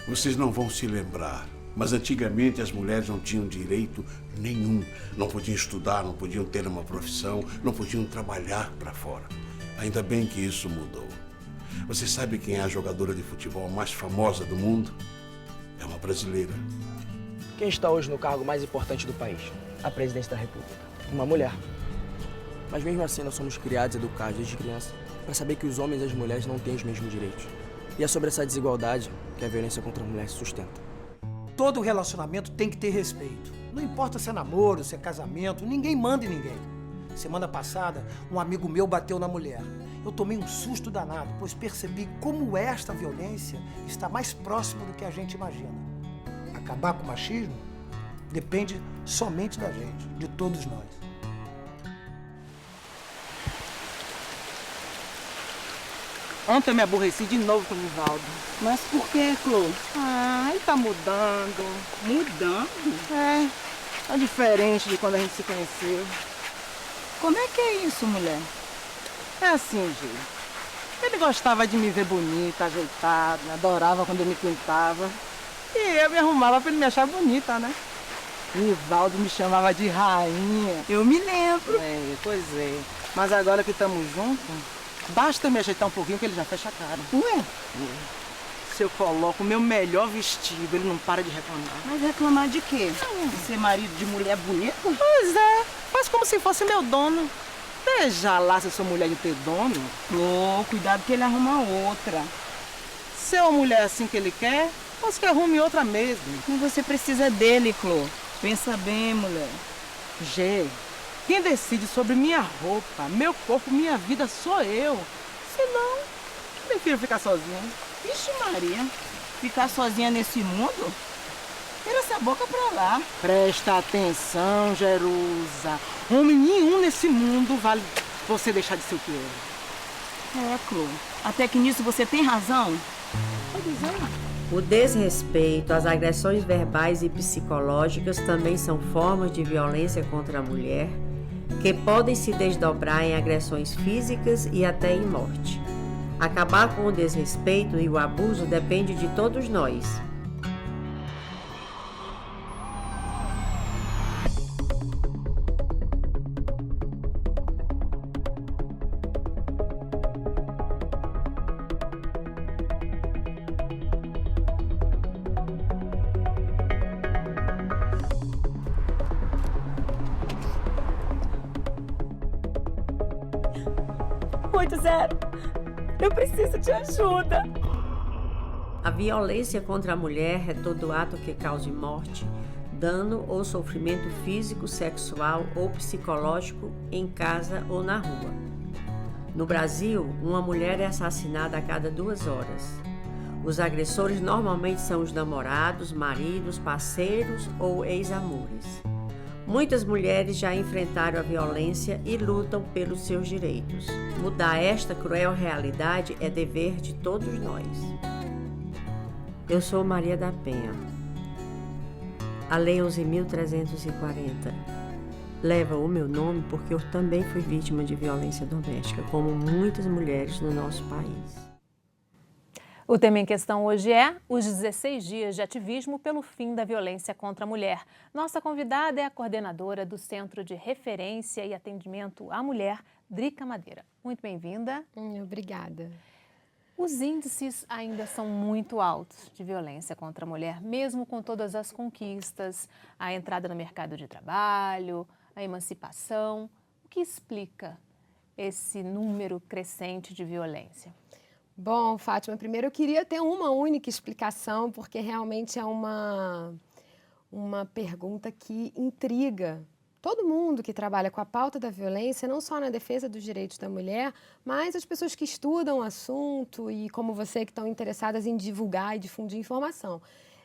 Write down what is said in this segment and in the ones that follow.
Vocês não vão se lembrar, mas antigamente as mulheres não tinham direito nenhum. Não podiam estudar, não podiam ter uma profissão, não podiam trabalhar para fora. Ainda bem que isso mudou. Você sabe quem é a jogadora de futebol mais famosa do mundo? É uma brasileira. Quem está hoje no cargo mais importante do país? A presidência da República. Uma mulher. Mas mesmo assim nós somos criados e educados desde criança para saber que os homens e as mulheres não têm os mesmos direitos. E é sobre essa desigualdade que a violência contra a mulher se sustenta. Todo relacionamento tem que ter respeito. Não importa se é namoro, se é casamento, ninguém manda em ninguém. Semana passada, um amigo meu bateu na mulher. Eu tomei um susto danado, pois percebi como esta violência está mais próxima do que a gente imagina. Acabar com o machismo depende somente da gente, de todos nós. Ontem eu me aborreci de novo com o Nivaldo. Mas por que, Clô? Ah, ele tá mudando. Mudando? É, tá diferente de quando a gente se conheceu. Como é que é isso, mulher? É assim, Gil. Ele gostava de me ver bonita, ajeitada, adorava quando eu me pintava. E eu me arrumava pra ele me achar bonita, né? Nivaldo me chamava de rainha. Eu me lembro. É, pois é. Mas agora que estamos juntos, basta me ajeitar um pouquinho que ele já fecha a cara. Ué? Se eu coloco o meu melhor vestido, ele não para de reclamar. Mas reclamar de quê? De ser marido de mulher bonita? Pois é, faz como se fosse meu dono. Veja lá se eu sou mulher de ter dono. Ô, cuidado que ele arruma outra. Se é uma mulher assim que ele quer, posso que arrume outra mesmo. Mas você precisa dele, Clô. Pensa bem, mulher. Gê, quem decide sobre minha roupa, meu corpo, minha vida sou eu. Senão, prefiro ficar sozinha. Vixe Maria, ficar sozinha nesse mundo? Tira essa boca pra lá. Presta atenção, Jerusa. Homem nenhum nesse mundo vale você deixar de ser o que é. É, Clô. Até que nisso você tem razão. Pode dizer. O desrespeito, as agressões verbais e psicológicas também são formas de violência contra a mulher que podem se desdobrar em agressões físicas e até em morte. Acabar com o desrespeito e o abuso depende de todos nós. Eu preciso de ajuda. A violência contra a mulher é todo ato que cause morte, dano ou sofrimento físico, sexual ou psicológico em casa ou na rua. No Brasil, uma mulher é assassinada a cada 2 horas. Os agressores normalmente são os namorados, maridos, parceiros ou ex-amores. Muitas mulheres já enfrentaram a violência e lutam pelos seus direitos. Mudar esta cruel realidade é dever de todos nós. Eu sou Maria da Penha. A Lei 11.340 leva o meu nome porque eu também fui vítima de violência doméstica, como muitas mulheres no nosso país. O tema em questão hoje é os 16 dias de ativismo pelo fim da violência contra a mulher. Nossa convidada é a coordenadora do Centro de Referência e Atendimento à Mulher, Drica Madeira. Muito bem-vinda. Obrigada. Os índices ainda são muito altos de violência contra a mulher, mesmo com todas as conquistas, a entrada no mercado de trabalho, a emancipação. O que explica esse número crescente de violência? Bom, Fátima, primeiro eu queria ter uma única explicação, porque realmente é uma pergunta que intriga todo mundo que trabalha com a pauta da violência, não só na defesa dos direitos da mulher, mas as pessoas que estudam o assunto e como você que estão interessadas em divulgar e difundir informação.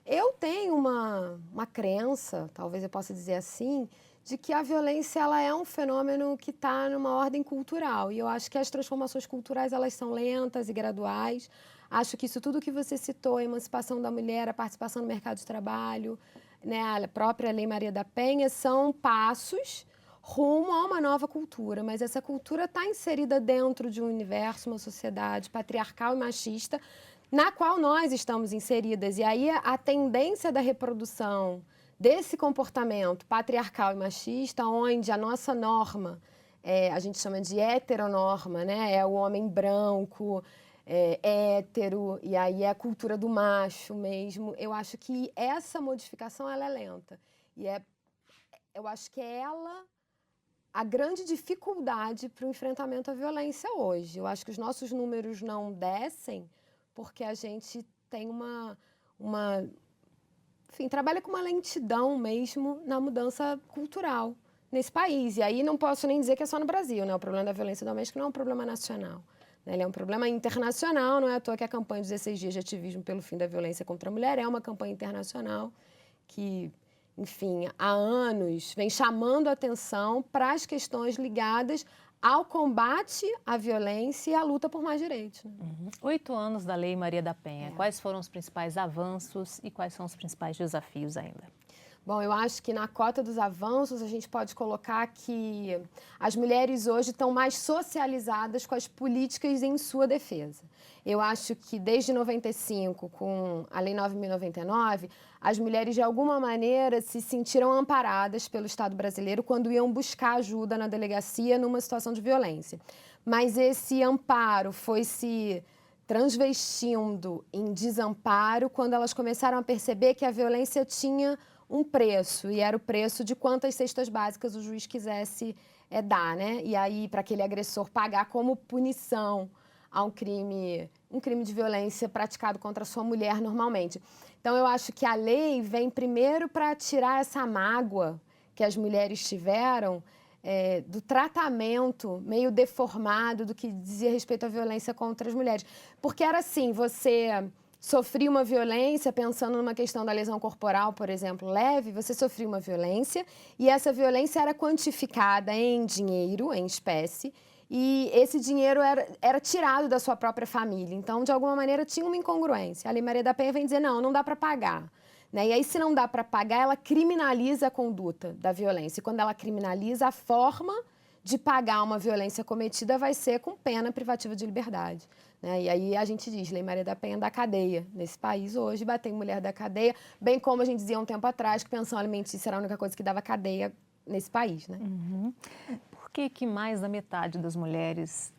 Eu tenho uma crença, talvez eu possa dizer assim, de que a violência ela é um fenômeno que está numa ordem cultural. E eu acho que as transformações culturais elas são lentas e graduais. Acho que isso tudo que você citou, a emancipação da mulher, a participação no mercado de trabalho, né, a própria Lei Maria da Penha, são passos rumo a uma nova cultura. Mas essa cultura está inserida dentro de um universo, uma sociedade patriarcal e machista, na qual nós estamos inseridas. E aí a tendência da reprodução desse comportamento patriarcal e machista, onde a nossa norma, a gente chama de heteronorma, né? É o homem branco, hétero, e aí é a cultura do macho mesmo. Eu acho que essa modificação ela é lenta. E eu acho que é ela a grande dificuldade para o enfrentamento à violência hoje. Eu acho que os nossos números não descem porque a gente tem enfim, trabalha com uma lentidão mesmo na mudança cultural nesse país. E aí não posso nem dizer que é só no Brasil, né? O problema da violência doméstica não é um problema nacional, né? Ele é um problema internacional, não é à toa que a campanha de 16 dias de ativismo pelo fim da violência contra a mulher é uma campanha internacional que, enfim, há anos vem chamando a atenção para as questões ligadas ao combate à violência e à luta por mais direitos. Né? 8 anos da Lei Maria da Penha. Quais foram os principais avanços e quais são os principais desafios ainda? Bom, eu acho que na cota dos avanços a gente pode colocar que as mulheres hoje estão mais socializadas com as políticas em sua defesa. Eu acho que desde 95, com a Lei 9.099, as mulheres de alguma maneira se sentiram amparadas pelo Estado brasileiro quando iam buscar ajuda na delegacia numa situação de violência. Mas esse amparo foi se transvestindo em desamparo quando elas começaram a perceber que a violência tinha um preço, e era o preço de quantas cestas básicas o juiz quisesse dar, né? E aí, para aquele agressor pagar como punição a um crime de violência praticado contra a sua mulher normalmente. Então, eu acho que a lei vem primeiro para tirar essa mágoa que as mulheres tiveram do tratamento meio deformado do que dizia respeito à violência contra as mulheres. Porque era assim, você sofria uma violência, pensando numa questão da lesão corporal, por exemplo, leve, você sofria uma violência e essa violência era quantificada em dinheiro, em espécie, e esse dinheiro era tirado da sua própria família. Então, de alguma maneira, tinha uma incongruência. A Lei Maria da Penha vem dizer, não dá para pagar. Né? E aí, se não dá para pagar, ela criminaliza a conduta da violência. E quando ela criminaliza, a forma de pagar uma violência cometida vai ser com pena privativa de liberdade. Né? E aí a gente diz, Lei Maria da Penha da cadeia. Nesse país hoje, bater em mulher da cadeia, bem como a gente dizia um tempo atrás que pensão alimentícia era a única coisa que dava cadeia nesse país. Né? Uhum. Por que mais da metade das mulheres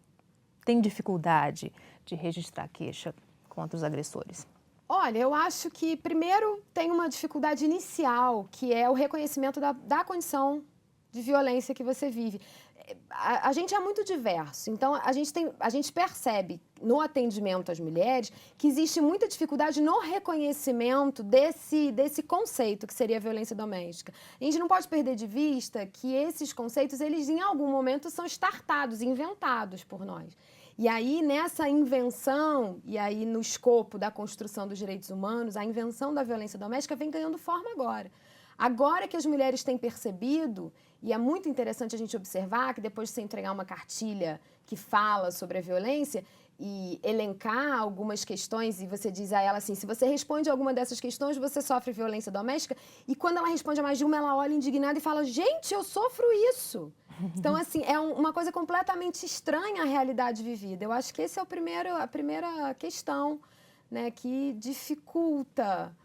tem dificuldade de registrar queixa contra os agressores? Olha, eu acho que primeiro tem uma dificuldade inicial, que é o reconhecimento da condição de violência que você vive. A gente é muito diverso, então a gente percebe no atendimento às mulheres que existe muita dificuldade no reconhecimento desse conceito que seria a violência doméstica. A gente não pode perder de vista que esses conceitos, eles em algum momento são startados, inventados por nós. E aí, nessa invenção, e aí no escopo da construção dos direitos humanos, a invenção da violência doméstica vem ganhando forma agora. Agora que as mulheres têm percebido, e é muito interessante a gente observar que depois de você entregar uma cartilha que fala sobre a violência e elencar algumas questões, e você diz a ela assim, se você responde a alguma dessas questões, você sofre violência doméstica, e quando ela responde a mais de uma, ela olha indignada e fala, gente, eu sofro isso. Então, assim, é uma coisa completamente estranha à realidade vivida. Eu acho que esse é a primeira questão, né, que dificulta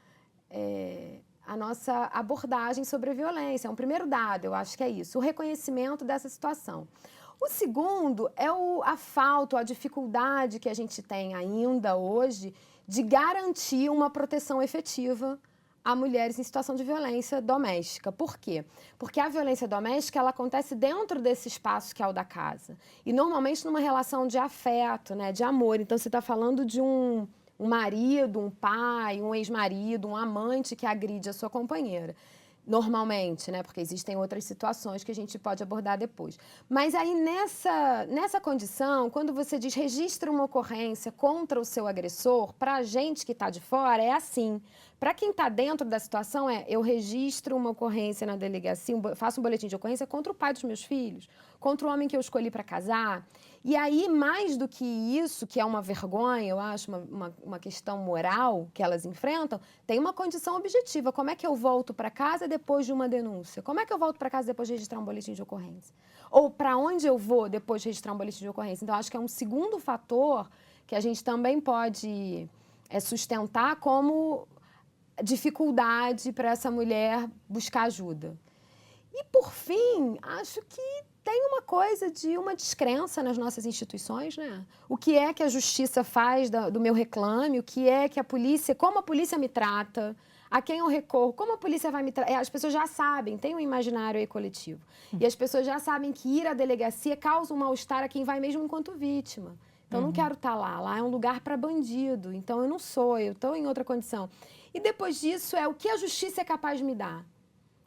a nossa abordagem sobre a violência. É um primeiro dado, eu acho que é isso, o reconhecimento dessa situação. O segundo é a falta, a dificuldade que a gente tem ainda hoje de garantir uma proteção efetiva a mulheres em situação de violência doméstica. Por quê? Porque a violência doméstica ela acontece dentro desse espaço que é o da casa. E normalmente numa relação de afeto, né, de amor. Então você está falando de um marido, um pai, um ex-marido, um amante que agride a sua companheira. Normalmente, né? Porque existem outras situações que a gente pode abordar depois. Mas aí, nessa condição, quando você diz registra uma ocorrência contra o seu agressor, para a gente que está de fora, é assim. Para quem está dentro da situação, eu registro uma ocorrência na delegacia, faço um boletim de ocorrência contra o pai dos meus filhos, contra o homem que eu escolhi para casar. E aí, mais do que isso, que é uma vergonha, eu acho, uma questão moral que elas enfrentam, tem uma condição objetiva. Como é que eu volto para casa depois de uma denúncia? Como é que eu volto para casa depois de registrar um boletim de ocorrência? Ou para onde eu vou depois de registrar um boletim de ocorrência? Então, acho que é um segundo fator que a gente também pode é sustentar como dificuldade para essa mulher buscar ajuda. E, por fim, acho que tem uma coisa de uma descrença nas nossas instituições, né? O que é que a justiça faz do meu reclame, o que é que a polícia, como a polícia me trata, a quem eu recorro, como a polícia vai me tratar. As pessoas já sabem, tem um imaginário aí coletivo. E as pessoas já sabem que ir à delegacia causa um mal-estar a quem vai mesmo enquanto vítima. Então, eu não quero estar lá. Lá é um lugar para bandido. Então, eu não sou, eu estou em outra condição. E depois disso é o que a justiça é capaz de me dar.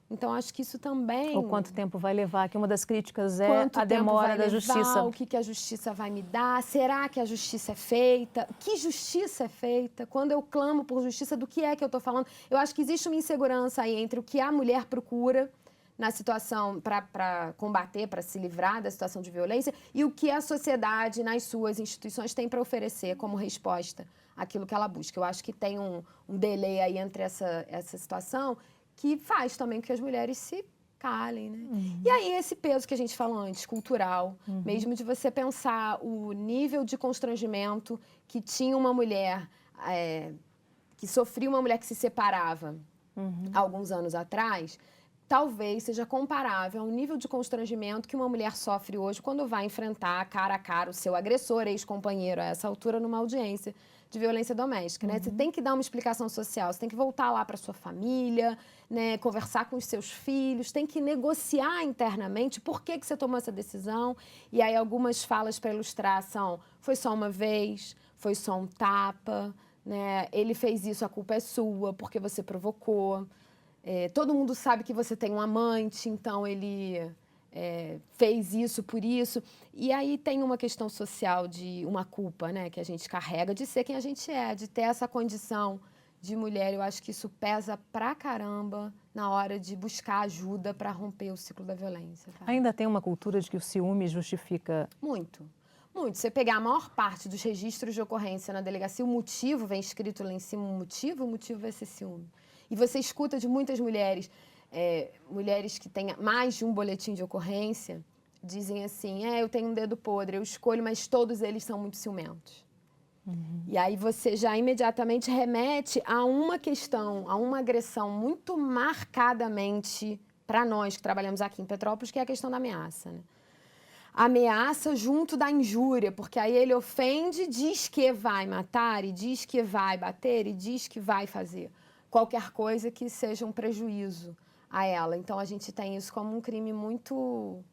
Então, acho que isso também... Ou quanto tempo vai levar, que uma das críticas é Quanto a demora da justiça. O que a justiça vai me dar? Será que a justiça é feita? Que justiça é feita? Quando eu clamo por justiça, do que é que eu estou falando? Eu acho que existe uma insegurança aí entre o que a mulher procura na situação para combater, para se livrar da situação de violência e o que a sociedade, nas suas instituições, tem para oferecer como resposta àquilo que ela busca. Eu acho que tem um delay aí entre essa situação que faz também com que as mulheres se calem, né? E aí esse peso que a gente falou antes, cultural, mesmo de você pensar o nível de constrangimento que tinha uma mulher, que sofria uma mulher que se separava há alguns anos atrás, talvez seja comparável ao nível de constrangimento que uma mulher sofre hoje quando vai enfrentar cara a cara o seu agressor, ex-companheiro, a essa altura, numa audiência de violência doméstica, né? Você tem que dar uma explicação social, você tem que voltar lá para sua família, né? Conversar com os seus filhos, tem que negociar internamente por que você tomou essa decisão. E aí algumas falas para ilustrar são: foi só uma vez, foi só um tapa, né? Ele fez isso, a culpa é sua, porque você provocou. Todo mundo sabe que você tem um amante, então ele fez isso por isso. E aí tem uma questão social de uma culpa, né, que a gente carrega de ser quem a gente é, de ter essa condição de mulher. Eu acho que isso pesa pra caramba na hora de buscar ajuda para romper o ciclo da violência. Tá? Ainda tem uma cultura de que o ciúme justifica... Muito. Muito. Você pegar a maior parte dos registros de ocorrência na delegacia, o motivo vem escrito lá em cima, o motivo vai ser ciúme. E você escuta de muitas mulheres, mulheres que têm mais de um boletim de ocorrência, dizem assim: eu tenho um dedo podre, eu escolho, mas todos eles são muito ciumentos. E aí você já imediatamente remete a uma questão, a uma agressão muito marcadamente para nós que trabalhamos aqui em Petrópolis, que é a questão da ameaça, né? Ameaça junto da injúria, porque aí ele ofende, diz que vai matar, e diz que vai bater, e diz que vai fazer qualquer coisa que seja um prejuízo a ela. Então, a gente tem isso como um crime muito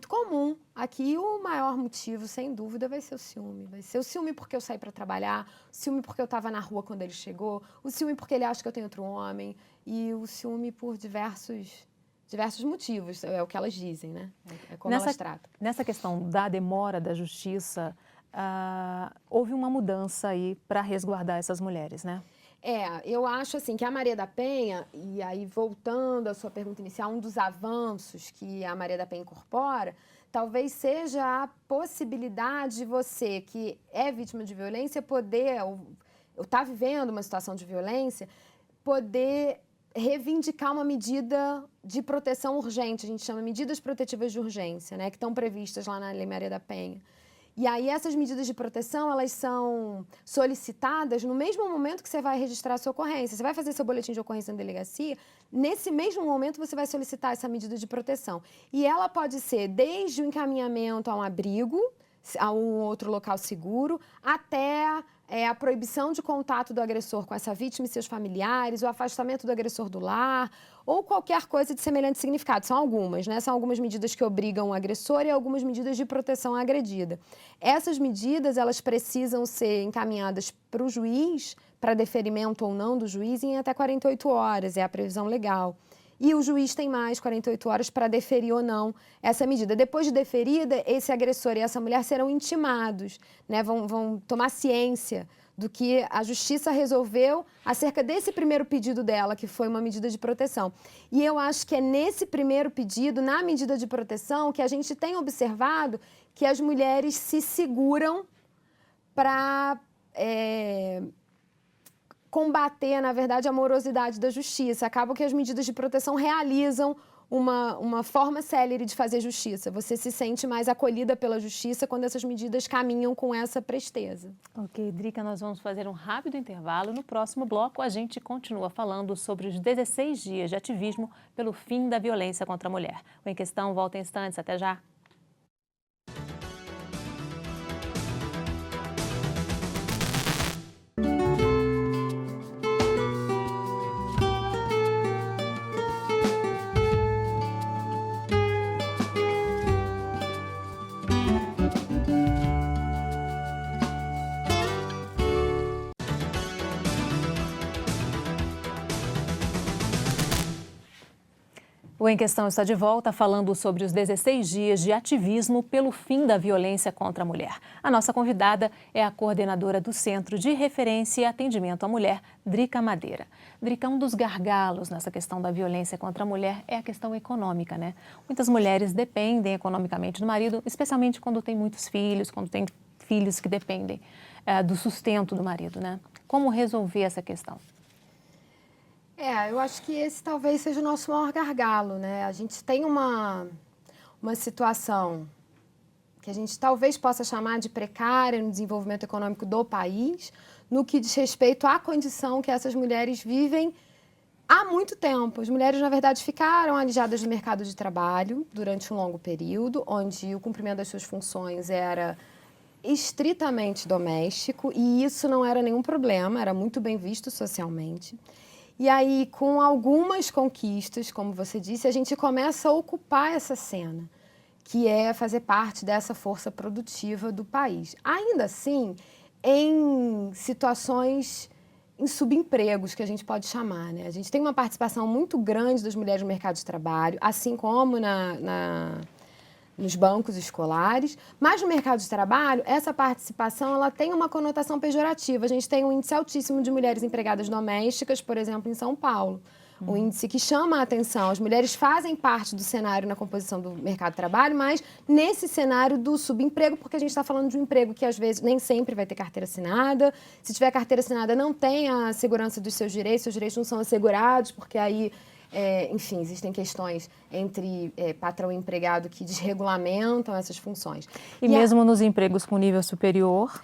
comum. Aqui, o maior motivo, sem dúvida, vai ser o ciúme. Vai ser o ciúme porque eu saí para trabalhar, o ciúme porque eu estava na rua quando ele chegou, o ciúme porque ele acha que eu tenho outro homem, e o ciúme por diversos motivos, é o que elas dizem, né? É como elas tratam. Nessa questão da demora da justiça, houve uma mudança aí para resguardar essas mulheres, né? Eu acho assim que a Maria da Penha, e aí voltando à sua pergunta inicial, um dos avanços que a Maria da Penha incorpora, talvez seja a possibilidade de você, que é vítima de violência, poder, ou está vivendo uma situação de violência, poder reivindicar uma medida de proteção urgente, a gente chama medidas protetivas de urgência, né, que estão previstas lá na Lei Maria da Penha. E aí essas medidas de proteção, elas são solicitadas no mesmo momento que você vai registrar a sua ocorrência. Você vai fazer seu boletim de ocorrência na delegacia, nesse mesmo momento você vai solicitar essa medida de proteção. E ela pode ser desde o encaminhamento a um abrigo, a um outro local seguro, até a proibição de contato do agressor com essa vítima e seus familiares, o afastamento do agressor do lar, ou qualquer coisa de semelhante significado. São algumas, né? São algumas medidas que obrigam o agressor e algumas medidas de proteção à agredida. Essas medidas, elas precisam ser encaminhadas para o juiz, para deferimento ou não do juiz, em até 48 horas, é a previsão legal. E o juiz tem mais 48 horas para deferir ou não essa medida. Depois de deferida, esse agressor e essa mulher serão intimados, né? Vão tomar ciência do que a justiça resolveu acerca desse primeiro pedido dela, que foi uma medida de proteção. E eu acho que é nesse primeiro pedido, na medida de proteção, que a gente tem observado que as mulheres se seguram para combater, na verdade, a morosidade da justiça. Acaba que as medidas de proteção realizam uma forma célere de fazer justiça. Você se sente mais acolhida pela justiça quando essas medidas caminham com essa presteza. Ok, Drica, nós vamos fazer um rápido intervalo. No próximo bloco, a gente continua falando sobre os 16 dias de ativismo pelo fim da violência contra a mulher. O Em Questão volta em instantes. Até já. O Em Questão está de volta falando sobre os 16 dias de ativismo pelo fim da violência contra a mulher. A nossa convidada é a coordenadora do Centro de Referência e Atendimento à Mulher, Drica Madeira. Drica, um dos gargalos nessa questão da violência contra a mulher é a questão econômica, né? Muitas mulheres dependem economicamente do marido, especialmente quando tem muitos filhos, quando tem filhos que dependem do sustento do marido, né? Como resolver essa questão? Eu acho que esse talvez seja o nosso maior gargalo, né? A gente tem uma situação que a gente talvez possa chamar de precária no desenvolvimento econômico do país, no que diz respeito à condição que essas mulheres vivem há muito tempo. As mulheres, na verdade, ficaram alijadas do mercado de trabalho durante um longo período, onde o cumprimento das suas funções era estritamente doméstico, e isso não era nenhum problema, era muito bem visto socialmente. E aí, com algumas conquistas, como você disse, a gente começa a ocupar essa cena, que é fazer parte dessa força produtiva do país. Ainda assim, em situações, em subempregos, que a gente pode chamar, né? A gente tem uma participação muito grande das mulheres no mercado de trabalho, assim como nos bancos escolares, mas no mercado de trabalho, essa participação ela tem uma conotação pejorativa. A gente tem um índice altíssimo de mulheres empregadas domésticas, por exemplo, em São Paulo. Um índice que chama a atenção. As mulheres fazem parte do cenário na composição do mercado de trabalho, mas nesse cenário do subemprego, porque a gente está falando de um emprego que, às vezes, nem sempre vai ter carteira assinada. Se tiver carteira assinada, não tem a segurança dos seus direitos não são assegurados, porque aí... enfim, existem questões entre patrão e empregado que desregulamentam essas funções. E mesmo nos empregos com nível superior,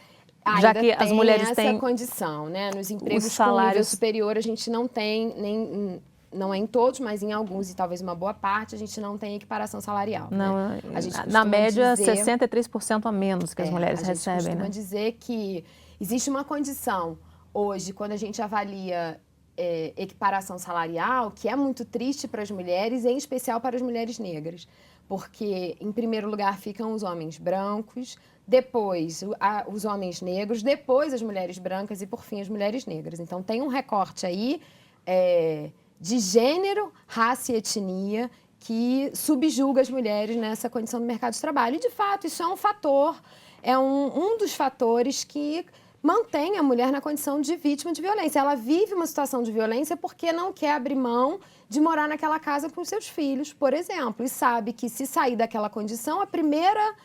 já que as mulheres têm essa condição, né? Nos empregos com nível superior, a gente não tem, não é em todos, mas em alguns e talvez uma boa parte, a gente não tem equiparação salarial. Não, né? A gente na média, 63% a menos que as mulheres recebem. A gente costuma dizer que existe uma condição hoje, quando a gente avalia equiparação salarial, que é muito triste para as mulheres, em especial para as mulheres negras, porque, em primeiro lugar, ficam os homens brancos, depois os homens negros, depois as mulheres brancas e, por fim, as mulheres negras. Então, tem um recorte aí de gênero, raça e etnia que subjuga as mulheres nessa condição do mercado de trabalho. E, de fato, isso é um fator, é um dos fatores que mantém a mulher na condição de vítima de violência. Ela vive uma situação de violência porque não quer abrir mão de morar naquela casa com seus filhos, por exemplo, e sabe que se sair daquela condição, a primeira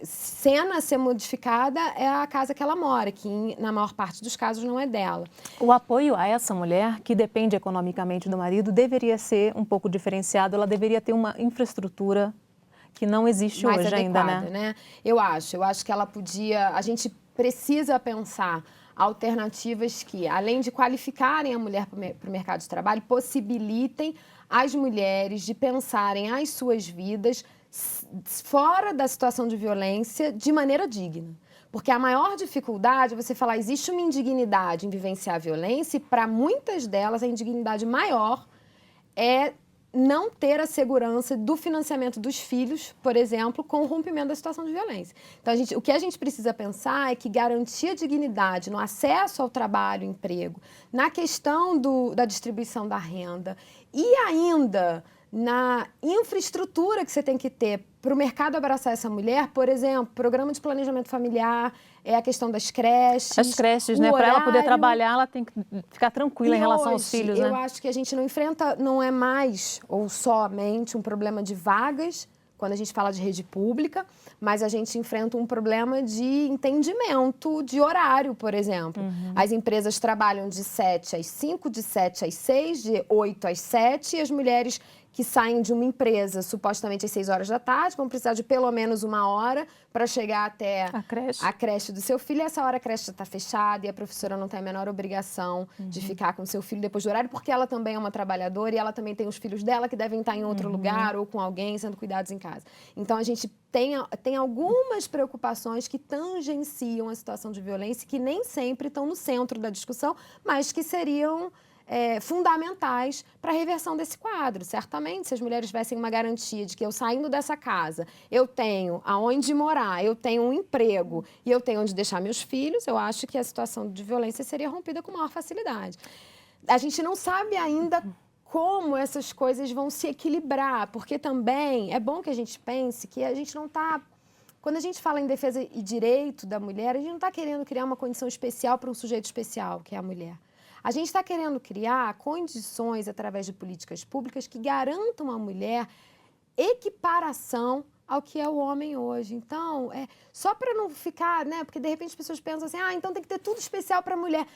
cena a ser modificada é a casa que ela mora, que na maior parte dos casos não é dela. O apoio a essa mulher, que depende economicamente do marido, deveria ser um pouco diferenciado, ela deveria ter uma infraestrutura que não existe mais hoje adequada, ainda, né? Eu acho que ela podia... A gente precisa pensar alternativas que, além de qualificarem a mulher para o mercado de trabalho, possibilitem as mulheres de pensarem as suas vidas fora da situação de violência de maneira digna. Porque a maior dificuldade é você falar, existe uma indignidade em vivenciar a violência e para muitas delas a indignidade maior é não ter a segurança do financiamento dos filhos, por exemplo, com o rompimento da situação de violência. Então, o que a gente precisa pensar é que garantir a dignidade no acesso ao trabalho, emprego, na questão da distribuição da renda e ainda na infraestrutura que você tem que ter para o mercado abraçar essa mulher, por exemplo, programa de planejamento familiar, a questão das creches. As creches, né? Para ela poder trabalhar, ela tem que ficar tranquila em relação aos filhos, né? Eu acho que a gente não enfrenta, não é mais ou somente um problema de vagas quando a gente fala de rede pública, mas a gente enfrenta um problema de entendimento de horário, por exemplo. As empresas trabalham de 7 às 5, de 7 às 6, de 8 às 7, e as mulheres que saem de uma empresa supostamente às 6 horas da tarde vão precisar de pelo menos 1 hora para chegar até a creche do seu filho. E essa hora a creche já está fechada e a professora não tem a menor obrigação de ficar com o seu filho depois do horário, porque ela também é uma trabalhadora e ela também tem os filhos dela que devem estar em outro lugar ou com alguém sendo cuidados em casa. Então, a gente tem algumas preocupações que tangenciam a situação de violência que nem sempre estão no centro da discussão, mas que seriam fundamentais para a reversão desse quadro. Certamente, se as mulheres tivessem uma garantia de que eu saindo dessa casa, eu tenho aonde morar, eu tenho um emprego e eu tenho onde deixar meus filhos, eu acho que a situação de violência seria rompida com maior facilidade. A gente não sabe ainda como essas coisas vão se equilibrar, porque também é bom que a gente pense que a gente não está... Quando a gente fala em defesa e direito da mulher, a gente não está querendo criar uma condição especial para um sujeito especial, que é a mulher. A gente está querendo criar condições, através de políticas públicas, que garantam à mulher equiparação ao que é o homem hoje. Então, só para não ficar, né? Porque, de repente, as pessoas pensam assim, então tem que ter tudo especial para a mulher.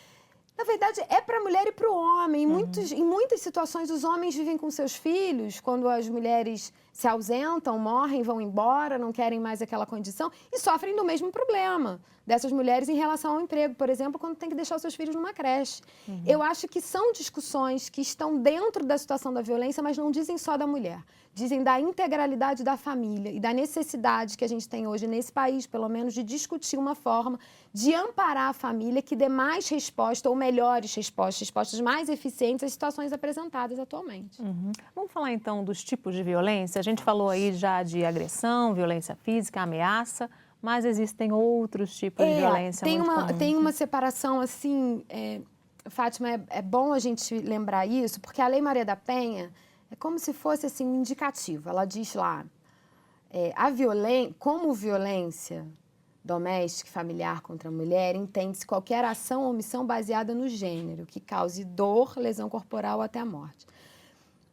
Na verdade, é para a mulher e para o homem. Em muitas situações, os homens vivem com seus filhos, quando as mulheres se ausentam, morrem, vão embora, não querem mais aquela condição, e sofrem do mesmo problema dessas mulheres em relação ao emprego, por exemplo, quando tem que deixar os seus filhos numa creche. Eu acho que são discussões que estão dentro da situação da violência, mas não dizem só da mulher. Dizem da integralidade da família e da necessidade que a gente tem hoje nesse país, pelo menos, de discutir uma forma de amparar a família que dê mais resposta ou melhores respostas mais eficientes às situações apresentadas atualmente. Vamos falar então dos tipos de violência? A gente falou aí já de agressão, violência física, ameaça, mas existem outros tipos de violência muito comuns. Tem uma separação assim, Fátima, é bom a gente lembrar isso, porque a Lei Maria da Penha é como se fosse assim, um indicativo. Ela diz lá, como violência doméstica e familiar contra a mulher, entende-se qualquer ação ou omissão baseada no gênero, que cause dor, lesão corporal ou até a morte.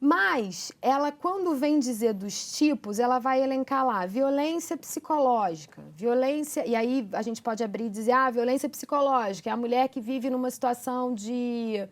Mas ela, quando vem dizer dos tipos, ela vai elencar lá violência psicológica, violência, e aí a gente pode abrir e dizer, violência psicológica é a mulher que vive numa situação de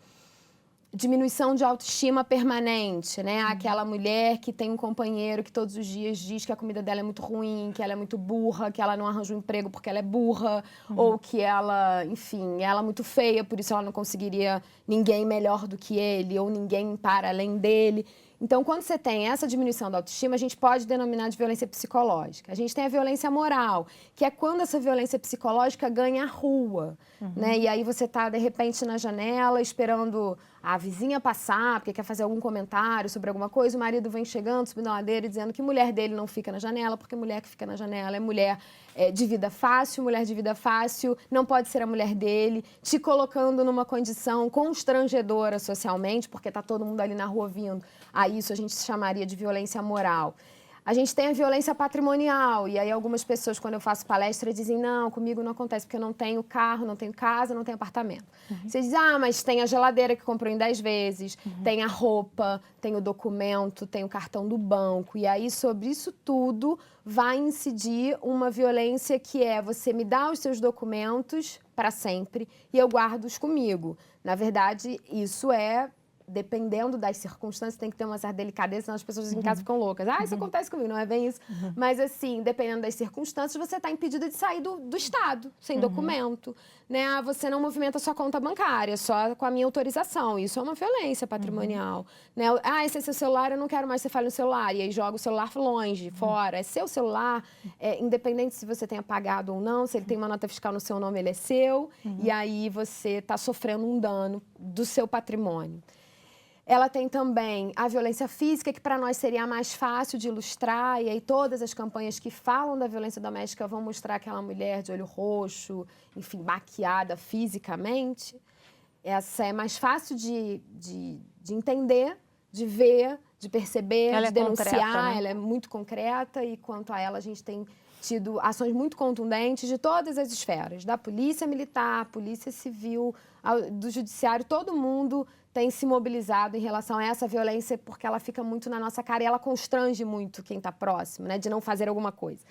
diminuição de autoestima permanente, né? Aquela mulher que tem um companheiro que todos os dias diz que a comida dela é muito ruim, que ela é muito burra, que ela não arranja um emprego porque ela é burra, ou que ela, enfim, ela é muito feia, por isso ela não conseguiria ninguém melhor do que ele, ou ninguém para além dele. Então, quando você tem essa diminuição da autoestima, a gente pode denominar de violência psicológica. A gente tem a violência moral, que é quando essa violência psicológica ganha a rua, né? E aí você está, de repente, na janela, esperando a vizinha passar, porque quer fazer algum comentário sobre alguma coisa, o marido vem chegando, subindo a ladeira e dizendo que mulher dele não fica na janela, porque mulher que fica na janela é mulher de vida fácil, mulher de vida fácil não pode ser a mulher dele, te colocando numa condição constrangedora socialmente, porque está todo mundo ali na rua vindo. A isso a gente chamaria de violência moral. A gente tem a violência patrimonial, e aí algumas pessoas, quando eu faço palestra, dizem, não, comigo não acontece, porque eu não tenho carro, não tenho casa, não tenho apartamento. Você diz, mas tem a geladeira que comprou em 10 vezes, tem a roupa, tem o documento, tem o cartão do banco, e aí sobre isso tudo vai incidir uma violência que é você me dá os seus documentos para sempre e eu guardo-os comigo. Na verdade, isso dependendo das circunstâncias, tem que ter uma certa delicadeza, senão as pessoas em casa ficam loucas. Isso acontece comigo, não é bem isso. Mas, assim, dependendo das circunstâncias, você está impedido de sair do Estado, sem documento. Né? Você não movimenta sua conta bancária, só com a minha autorização. Isso é uma violência patrimonial. Né? Esse é seu celular, eu não quero mais que você fale no celular. E aí joga o celular longe, fora. É seu celular, independente se você tenha pagado ou não, se ele tem uma nota fiscal no seu nome, ele é seu. E aí você está sofrendo um dano do seu patrimônio. Ela tem também a violência física, que para nós seria a mais fácil de ilustrar, e aí todas as campanhas que falam da violência doméstica vão mostrar aquela mulher de olho roxo, enfim, maquiada fisicamente. Essa é mais fácil de entender, de ver, de perceber, de denunciar. Concreta, né? Ela é muito concreta e quanto a ela a gente tem tido ações muito contundentes de todas as esferas, da polícia militar, polícia civil, do judiciário, todo mundo tem se mobilizado em relação a essa violência porque ela fica muito na nossa cara e ela constrange muito quem está próximo, né, de não fazer alguma coisa.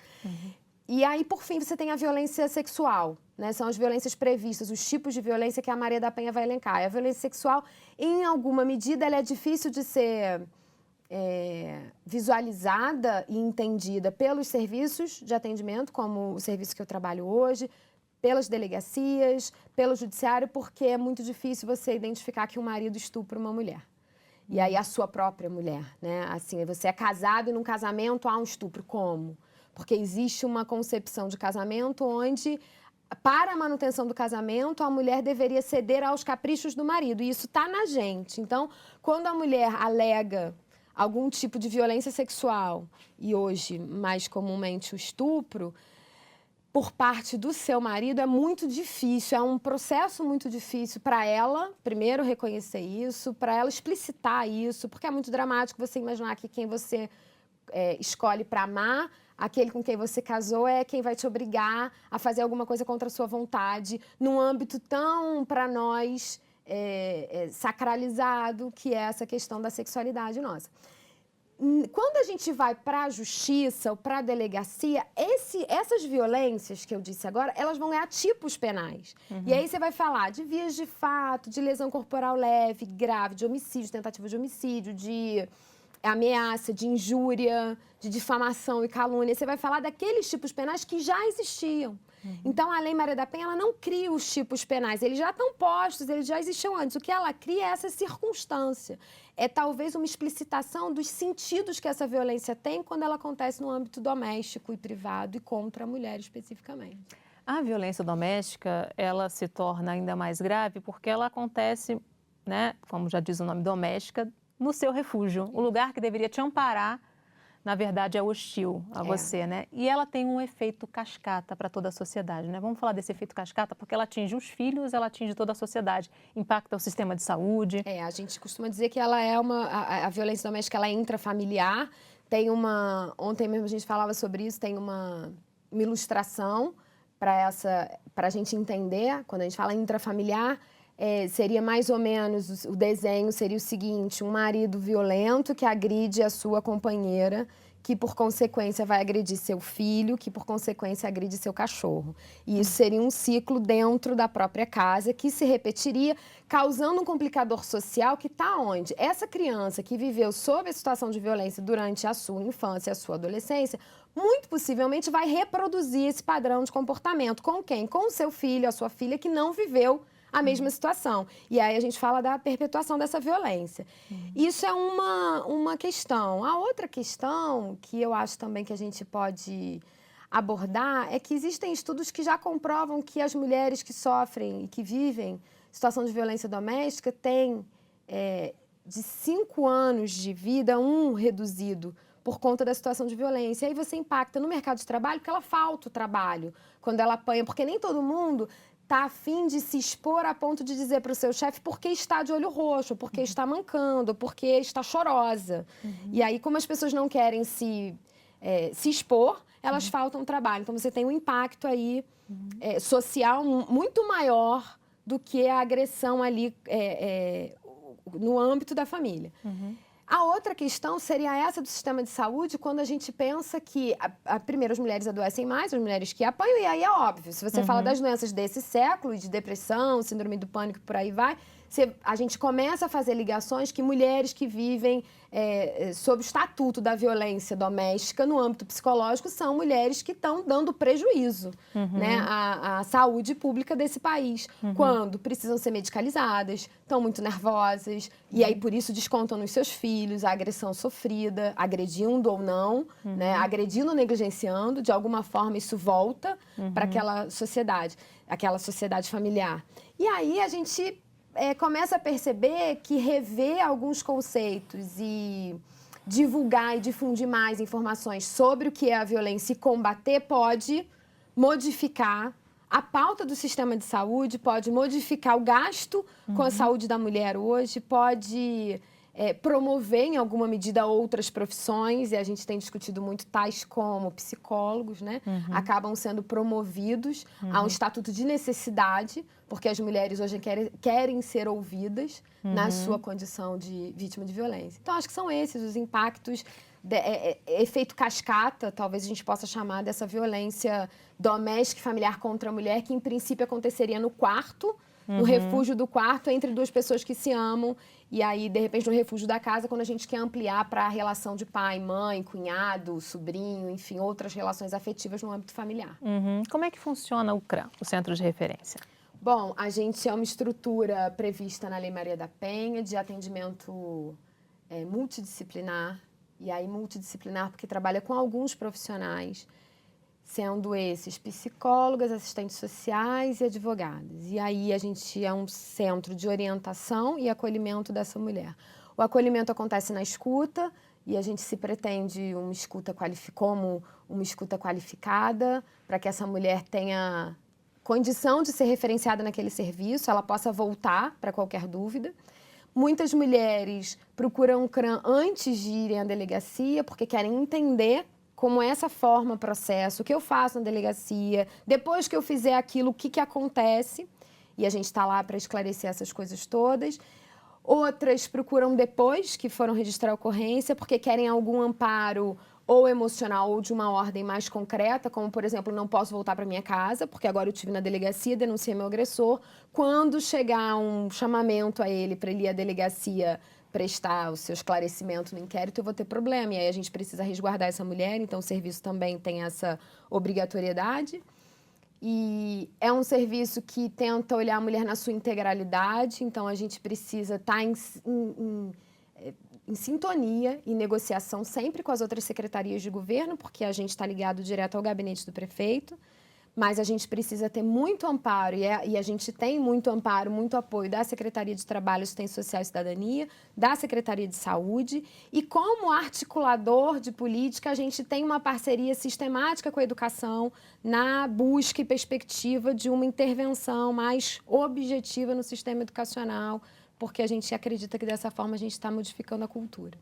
E aí, por fim, você tem a violência sexual, né? São as violências previstas, os tipos de violência que a Maria da Penha vai elencar. A violência sexual, em alguma medida, ela é difícil de ser visualizada e entendida pelos serviços de atendimento, como o serviço que eu trabalho hoje, pelas delegacias, pelo judiciário, porque é muito difícil você identificar que um marido estupra uma mulher. E aí a sua própria mulher, né? Assim, você é casado e num casamento há um estupro. Como? Porque existe uma concepção de casamento onde, para a manutenção do casamento, a mulher deveria ceder aos caprichos do marido. E isso está na gente. Então, quando a mulher alega algum tipo de violência sexual, e hoje, mais comumente, o estupro, por parte do seu marido, é muito difícil, é um processo muito difícil para ela, primeiro, reconhecer isso, para ela explicitar isso, porque é muito dramático você imaginar que quem você escolhe para amar, aquele com quem você casou, é quem vai te obrigar a fazer alguma coisa contra a sua vontade, num âmbito tão, para nós, sacralizado, que é essa questão da sexualidade nossa. Quando a gente vai para a justiça ou para a delegacia, essas violências que eu disse agora, elas vão ganhar tipos penais. E aí você vai falar de vias de fato, de lesão corporal leve, grave, de homicídio, tentativa de homicídio, de ameaça, de injúria, de difamação e calúnia. Você vai falar daqueles tipos penais que já existiam. Então, a Lei Maria da Penha, ela não cria os tipos penais, eles já estão postos, eles já existiam antes. O que ela cria é essa circunstância. É talvez uma explicitação dos sentidos que essa violência tem quando ela acontece no âmbito doméstico e privado e contra a mulher especificamente. A violência doméstica, ela se torna ainda mais grave porque ela acontece, né, como já diz o nome, doméstica, no seu refúgio. O lugar que deveria te amparar, na verdade, é hostil a você, né? E ela tem um efeito cascata para toda a sociedade, né? Vamos falar desse efeito cascata porque ela atinge os filhos, ela atinge toda a sociedade, impacta o sistema de saúde. A gente costuma dizer que ela é a violência doméstica, ela é intrafamiliar. Tem ontem mesmo a gente falava sobre isso, tem uma ilustração para a gente entender, quando a gente fala intrafamiliar, seria mais ou menos, o desenho seria o seguinte: um marido violento que agride a sua companheira, que por consequência vai agredir seu filho, que por consequência agride seu cachorro. E isso seria um ciclo dentro da própria casa que se repetiria, causando um complicador social que está onde? Essa criança que viveu sob a situação de violência durante a sua infância e a sua adolescência, muito possivelmente vai reproduzir esse padrão de comportamento. Com quem? Com o seu filho, a sua filha, que não viveu a mesma situação. E aí a gente fala da perpetuação dessa violência. Isso é uma questão. A outra questão que eu acho também que a gente pode abordar é que existem estudos que já comprovam que as mulheres que sofrem e que vivem situação de violência doméstica têm de 5 anos de vida, reduzido por conta da situação de violência. E aí você impacta no mercado de trabalho porque ela falta o trabalho quando ela apanha, porque nem todo mundo está a fim de se expor a ponto de dizer para o seu chefe porque está de olho roxo, porque está mancando, porque está chorosa. E aí, como as pessoas não querem se expor, elas faltam trabalho. Então, você tem um impacto aí social muito maior do que a agressão ali no âmbito da família. A outra questão seria essa do sistema de saúde, quando a gente pensa que, primeiro, as mulheres adoecem mais, as mulheres que apanham, e aí é óbvio, se você fala das doenças desse século, de depressão, síndrome do pânico, por aí vai, a gente começa a fazer ligações que mulheres que vivem sob o estatuto da violência doméstica no âmbito psicológico são mulheres que estão dando prejuízo, né, à saúde pública desse país, quando precisam ser medicalizadas, estão muito nervosas, e aí por isso descontam nos seus filhos a agressão sofrida, agredindo ou não, né, agredindo ou negligenciando, de alguma forma isso volta para aquela sociedade familiar. E aí a gente começa a perceber que rever alguns conceitos e divulgar e difundir mais informações sobre o que é a violência e combater pode modificar a pauta do sistema de saúde, pode modificar o gasto com a saúde da mulher hoje, pode promover em alguma medida outras profissões, e a gente tem discutido muito, tais como psicólogos, né? Acabam sendo promovidos a um estatuto de necessidade, porque as mulheres hoje querem ser ouvidas na sua condição de vítima de violência. Então, acho que são esses os impactos, efeito cascata, talvez a gente possa chamar dessa violência doméstica e familiar contra a mulher, que em princípio aconteceria no quarto, no refúgio do quarto, entre duas pessoas que se amam, e aí, de repente, no refúgio da casa, quando a gente quer ampliar para a relação de pai, mãe, cunhado, sobrinho, enfim, outras relações afetivas no âmbito familiar. Como é que funciona o CRAM, o Centro de Referência? Bom, a gente é uma estrutura prevista na Lei Maria da Penha, de atendimento multidisciplinar, e aí multidisciplinar porque trabalha com alguns profissionais, sendo esses psicólogas, assistentes sociais e advogadas. E aí a gente é um centro de orientação e acolhimento dessa mulher. O acolhimento acontece na escuta, e a gente se pretende como uma escuta qualificada, para que essa mulher tenha condição de ser referenciada naquele serviço, ela possa voltar para qualquer dúvida. Muitas mulheres procuram o CRAM antes de irem à delegacia, porque querem entender como essa forma o processo, o que eu faço na delegacia, depois que eu fizer aquilo, o que acontece, e a gente está lá para esclarecer essas coisas todas. Outras procuram depois que foram registrar a ocorrência, porque querem algum amparo ou emocional ou de uma ordem mais concreta, como, por exemplo, não posso voltar para minha casa, porque agora eu estive na delegacia, denunciei meu agressor. Quando chegar um chamamento a ele para ele ir à delegacia prestar o seu esclarecimento no inquérito, eu vou ter problema. E aí a gente precisa resguardar essa mulher, então o serviço também tem essa obrigatoriedade. E é um serviço que tenta olhar a mulher na sua integralidade, então a gente precisa estar em sintonia e negociação sempre com as outras secretarias de governo, porque a gente está ligado direto ao gabinete do prefeito, mas a gente precisa ter muito amparo, e a gente tem muito amparo, muito apoio da Secretaria de Trabalho, Assistência Social e Cidadania, da Secretaria de Saúde, e como articulador de política, a gente tem uma parceria sistemática com a educação na busca e perspectiva de uma intervenção mais objetiva no sistema educacional, porque a gente acredita que dessa forma a gente está modificando a cultura.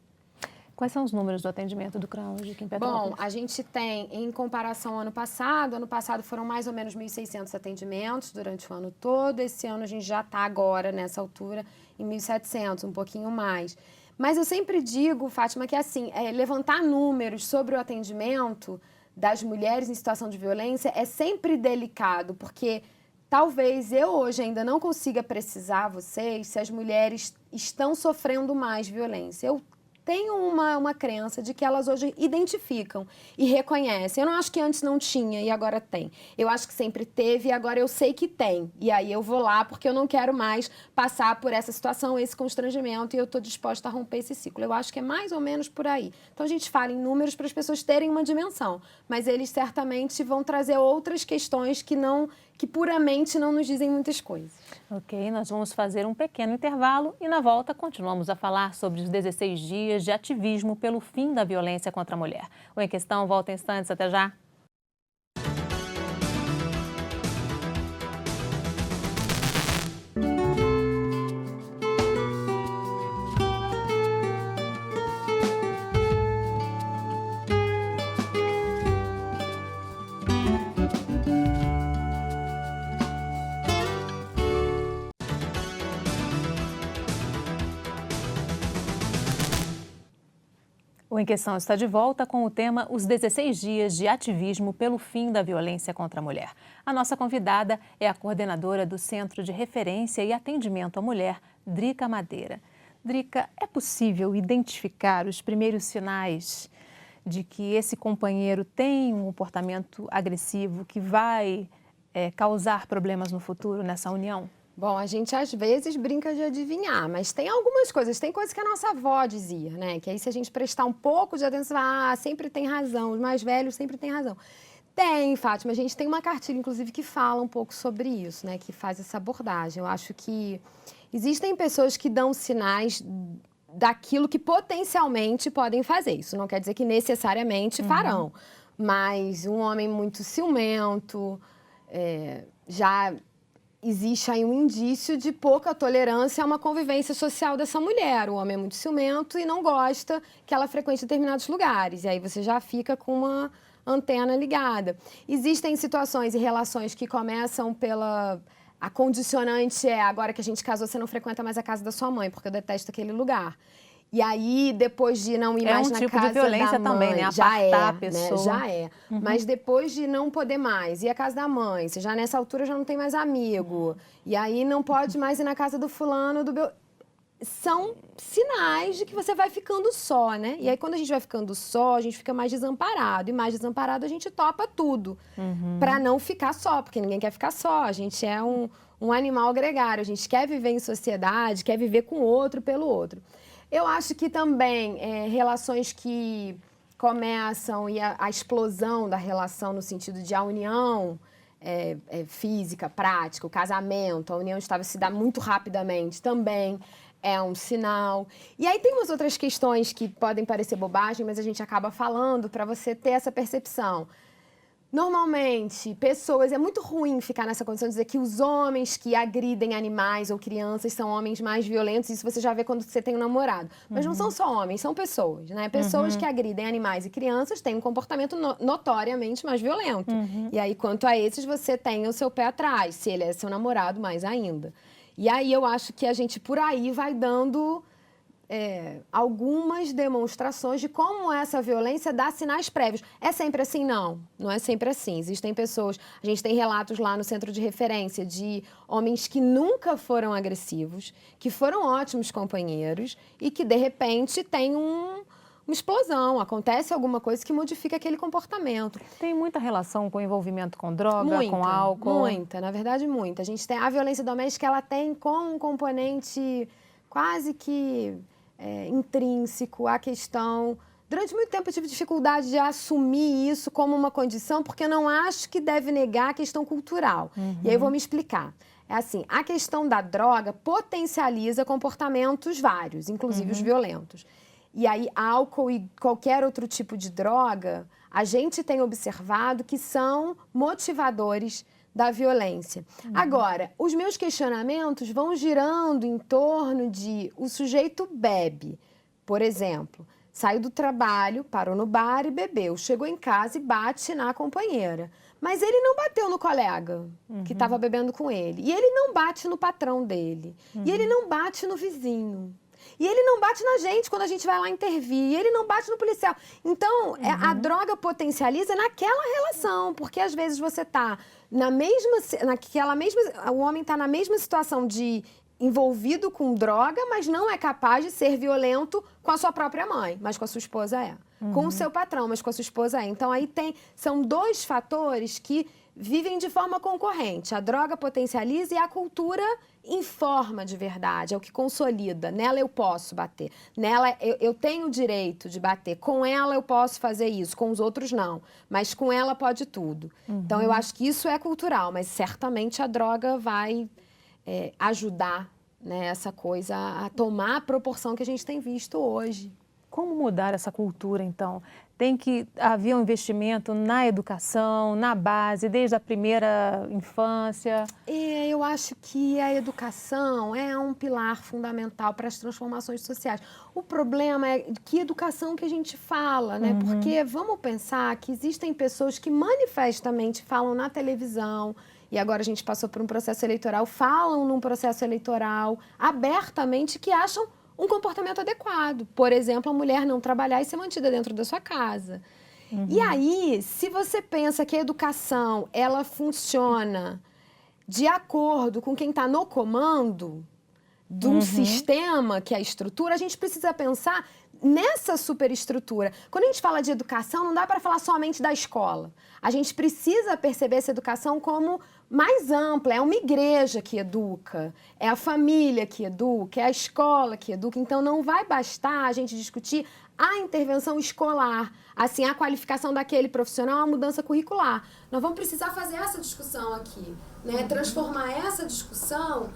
Quais são os números do atendimento do CRAM hoje aqui em Petrópolis? Bom, a gente tem, em comparação ao ano passado foram mais ou menos 1.600 atendimentos durante o ano todo. Esse ano a gente já está agora, nessa altura, em 1.700, um pouquinho mais. Mas eu sempre digo, Fátima, que assim, levantar números sobre o atendimento das mulheres em situação de violência é sempre delicado, porque talvez eu hoje ainda não consiga precisar a vocês se as mulheres estão sofrendo mais violência. Eu tenho uma crença de que elas hoje identificam e reconhecem. Eu não acho que antes não tinha e agora tem. Eu acho que sempre teve e agora eu sei que tem. E aí eu vou lá porque eu não quero mais passar por essa situação, esse constrangimento, e eu estou disposta a romper esse ciclo. Eu acho que é mais ou menos por aí. Então a gente fala em números para as pessoas terem uma dimensão, mas eles certamente vão trazer outras questões que puramente não nos dizem muitas coisas. Ok, nós vamos fazer um pequeno intervalo e na volta continuamos a falar sobre os 16 dias de ativismo pelo fim da violência contra a mulher. O Em Questão volta em instantes, até já. O Em Questão está de volta com o tema Os 16 dias de ativismo pelo fim da violência contra a mulher. A nossa convidada é a coordenadora do Centro de Referência e Atendimento à Mulher, Drica Madeira. Drica, é possível identificar os primeiros sinais de que esse companheiro tem um comportamento agressivo que vai causar problemas no futuro nessa união? Bom, a gente às vezes brinca de adivinhar, mas tem algumas coisas, tem coisas que a nossa avó dizia, né? Que aí se a gente prestar um pouco de atenção, sempre tem razão, os mais velhos sempre têm razão. Tem, Fátima, a gente tem uma cartilha, inclusive, que fala um pouco sobre isso, né? Que faz essa abordagem. Eu acho que existem pessoas que dão sinais daquilo que potencialmente podem fazer. Isso não quer dizer que necessariamente farão, mas um homem muito ciumento, já existe aí um indício de pouca tolerância a uma convivência social dessa mulher. O homem é muito ciumento e não gosta que ela frequente determinados lugares. E aí você já fica com uma antena ligada. Existem situações e relações que começam pela... A condicionante é, agora que a gente casou, você não frequenta mais a casa da sua mãe, porque eu detesto aquele lugar. E aí, depois de não ir mais na casa da mãe... É um tipo de violência também, né? Apartar a pessoa. Né? Já é. Mas depois de não poder mais ir à casa da mãe, você já nessa altura já não tem mais amigo. E aí não pode mais ir na casa do fulano, são sinais de que você vai ficando só, né? E aí, quando a gente vai ficando só, a gente fica mais desamparado. E mais desamparado, a gente topa tudo. Pra não ficar só, porque ninguém quer ficar só. A gente é um animal gregário. A gente quer viver em sociedade, quer viver com o outro pelo outro. Eu acho que também relações que começam e a explosão da relação no sentido de a união física, prática, o casamento, a união estava se dá muito rapidamente também é um sinal. E aí tem umas outras questões que podem parecer bobagem, mas a gente acaba falando para você ter essa percepção. Normalmente, pessoas, é muito ruim ficar nessa condição de dizer que os homens que agridem animais ou crianças são homens mais violentos, isso você já vê quando você tem um namorado. Mas não são só homens, são pessoas, né? Pessoas que agridem animais e crianças têm um comportamento notoriamente mais violento. E aí, quanto a esses, você tem o seu pé atrás, se ele é seu namorado, mais ainda. E aí, eu acho que a gente, por aí, vai dando... algumas demonstrações de como essa violência dá sinais prévios. É sempre assim? Não, não é sempre assim. Existem pessoas, a gente tem relatos lá no centro de referência de homens que nunca foram agressivos, que foram ótimos companheiros e que, de repente, tem uma explosão, acontece alguma coisa que modifica aquele comportamento. Tem muita relação com envolvimento com droga, com álcool? Muita, na verdade, muita. A gente tem a violência doméstica, ela tem como um componente quase que... intrínseco à questão. Durante muito tempo eu tive dificuldade de assumir isso como uma condição, porque eu não acho que deve negar a questão cultural. E aí eu vou me explicar. É assim, a questão da droga potencializa comportamentos vários, inclusive os violentos. E aí álcool e qualquer outro tipo de droga, a gente tem observado que são motivadores da violência. Agora, os meus questionamentos vão girando em torno de o sujeito bebe, por exemplo, saiu do trabalho, parou no bar e bebeu, chegou em casa e bate na companheira. Mas ele não bateu no colega que estava bebendo com ele. E ele não bate no patrão dele. E ele não bate no vizinho. E ele não bate na gente quando a gente vai lá intervir. E ele não bate no policial. Então, a droga potencializa naquela relação. Porque às vezes você está o homem está na mesma situação de envolvido com droga, mas não é capaz de ser violento com a sua própria mãe, mas com a sua esposa é. Com o seu patrão, mas com a sua esposa é. Então, aí são dois fatores que vivem de forma concorrente. A droga potencializa e a cultura informa de verdade, é o que consolida. Nela eu posso bater, nela eu tenho o direito de bater, com ela eu posso fazer isso, com os outros não, mas com ela pode tudo. Então eu acho que isso é cultural, mas certamente a droga vai ajudar, né, essa coisa a tomar a proporção que a gente tem visto hoje. Como mudar essa cultura, então? Tem que haver um investimento na educação, na base, desde a primeira infância? Eu acho que a educação é um pilar fundamental para as transformações sociais. O problema é que educação que a gente fala, né? Porque vamos pensar que existem pessoas que manifestamente falam na televisão, e agora a gente passou por um processo eleitoral, falam num processo eleitoral abertamente que acham um comportamento adequado. Por exemplo, a mulher não trabalhar e ser mantida dentro da sua casa. E aí, se você pensa que a educação ela funciona de acordo com quem está no comando de um sistema que é a estrutura, a gente precisa pensar nessa superestrutura. Quando a gente fala de educação, não dá para falar somente da escola. A gente precisa perceber essa educação como mais ampla. É uma igreja que educa, é a família que educa, é a escola que educa. Então, não vai bastar a gente discutir a intervenção escolar, assim, a qualificação daquele profissional, a mudança curricular. Nós vamos precisar fazer essa discussão aqui, né? Transformar essa discussão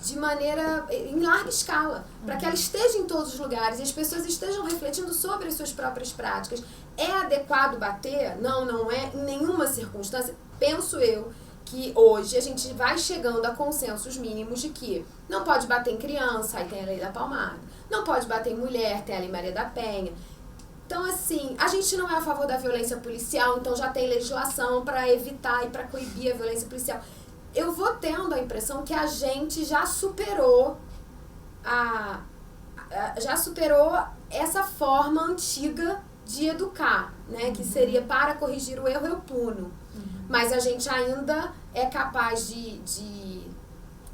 de maneira em larga escala, para que ela esteja em todos os lugares e as pessoas estejam refletindo sobre as suas próprias práticas. É adequado bater? Não, não é. Em nenhuma circunstância, penso eu, que hoje a gente vai chegando a consensos mínimos de que não pode bater em criança, aí tem a lei da palmada, não pode bater em mulher, tem a lei Maria da Penha. Então, assim, a gente não é a favor da violência policial, então já tem legislação para evitar e para coibir a violência policial. Eu vou tendo a impressão que a gente já superou essa forma antiga de educar, né? Que seria para corrigir o erro eu puno. Mas a gente ainda é capaz de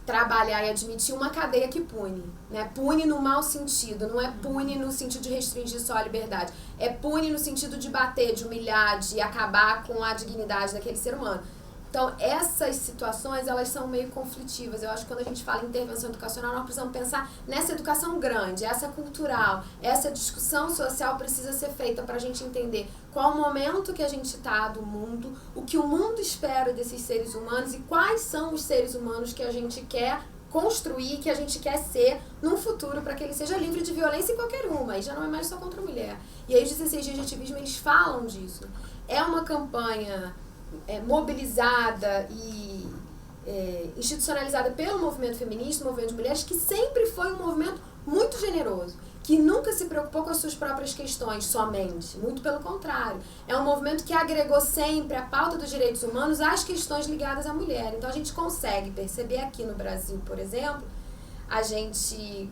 trabalhar e admitir uma cadeia que pune, né? Pune no mau sentido, não é pune no sentido de restringir só a liberdade. É pune no sentido de bater, de humilhar, de acabar com a dignidade daquele ser humano. Então, essas situações, elas são meio conflitivas. Eu acho que quando a gente fala em intervenção educacional, nós precisamos pensar nessa educação grande, essa cultural, essa discussão social precisa ser feita para a gente entender qual o momento que a gente está do mundo, o que o mundo espera desses seres humanos e quais são os seres humanos que a gente quer construir, que a gente quer ser num futuro para que ele seja livre de violência em qualquer uma, e já não é mais só contra a mulher. E aí os 16 dias de ativismo, eles falam disso. É uma campanha mobilizada e institucionalizada pelo movimento feminista, o movimento de mulheres, que sempre foi um movimento muito generoso, que nunca se preocupou com as suas próprias questões somente, muito pelo contrário. É um movimento que agregou sempre a pauta dos direitos humanos às questões ligadas à mulher. Então a gente consegue perceber aqui no Brasil, por exemplo, a gente,